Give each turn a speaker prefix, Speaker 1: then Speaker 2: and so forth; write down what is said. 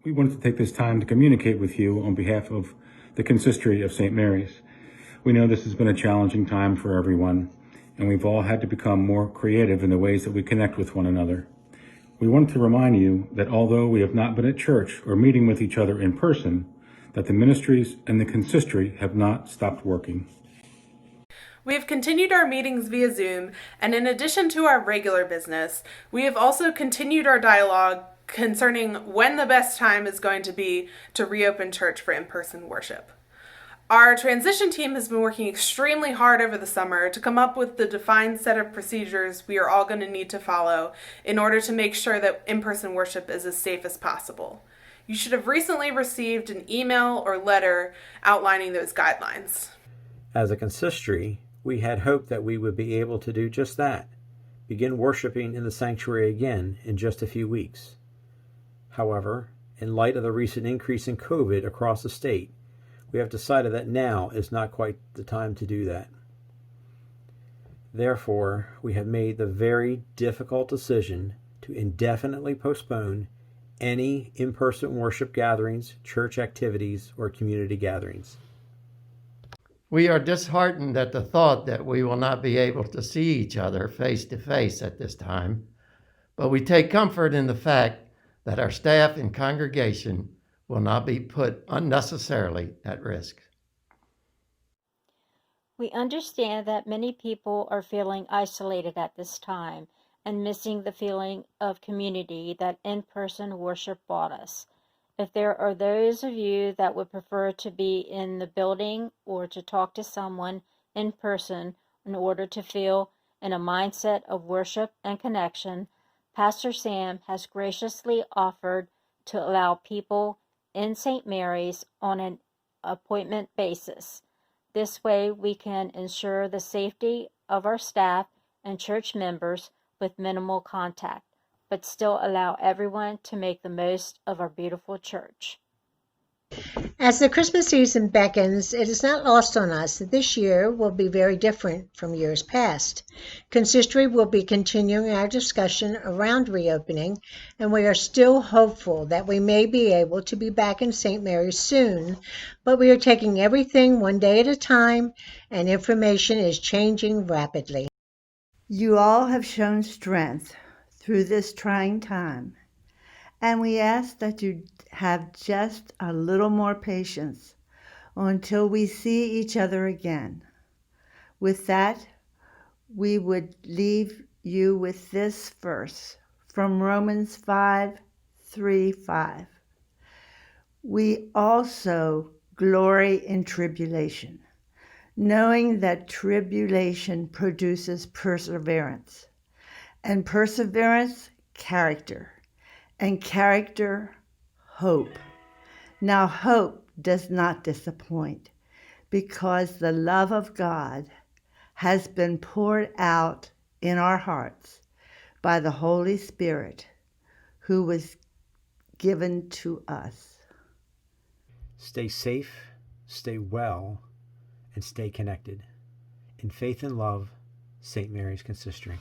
Speaker 1: we wanted to take this time to communicate with you on behalf of the Consistory of St. Mary's. We know this has been a challenging time for everyone, and we've all had to become more creative in the ways that we connect with one another. We want to remind you that although we have not been at church or meeting with each other in person, that the ministries and the consistory have not stopped working.
Speaker 2: We have continued our meetings via Zoom, and in addition to our regular business, we have also continued our dialogue concerning when the best time is going to be to reopen church for in-person worship. Our transition team has been working extremely hard over the summer to come up with the defined set of procedures we are all going to need to follow in order to make sure that in-person worship is as safe as possible. You should have recently received an email or letter outlining those guidelines.
Speaker 3: As a consistory, we had hoped that we would be able to do just that, begin worshiping in the sanctuary again in just a few weeks. However, in light of the recent increase in COVID across the state, we have decided that now is not quite the time to do that. Therefore, we have made the very difficult decision to indefinitely postpone any in-person worship gatherings, church activities, or community gatherings.
Speaker 4: We are disheartened at the thought that we will not be able to see each other face to face at this time, but we take comfort in the fact that our staff and congregation will not be put unnecessarily at risk.
Speaker 5: We understand that many people are feeling isolated at this time and missing the feeling of community that in-person worship brought us. If there are those of you that would prefer to be in the building or to talk to someone in person in order to feel in a mindset of worship and connection, Pastor Sam has graciously offered to allow people in St. Mary's on an appointment basis. This way we can ensure the safety of our staff and church members with minimal contact, but still allow everyone to make the most of our beautiful church.
Speaker 6: As the Christmas season beckons, it is not lost on us that this year will be very different from years past. Consistory will be continuing our discussion around reopening, and we are still hopeful that we may be able to be back in St. Mary's soon, but we are taking everything one day at a time, and information is changing rapidly.
Speaker 7: You all have shown strength through this trying time, and we ask that you have just a little more patience until we see each other again. With that, we would leave you with this verse from Romans 5:3-5. We also glory in tribulation, knowing that tribulation produces perseverance, and perseverance, character, and character, hope. Now hope does not disappoint, because the love of God has been poured out in our hearts by the Holy Spirit who was given to us.
Speaker 3: Stay safe, stay well, and stay connected. In faith and love, St. Mary's Consistory.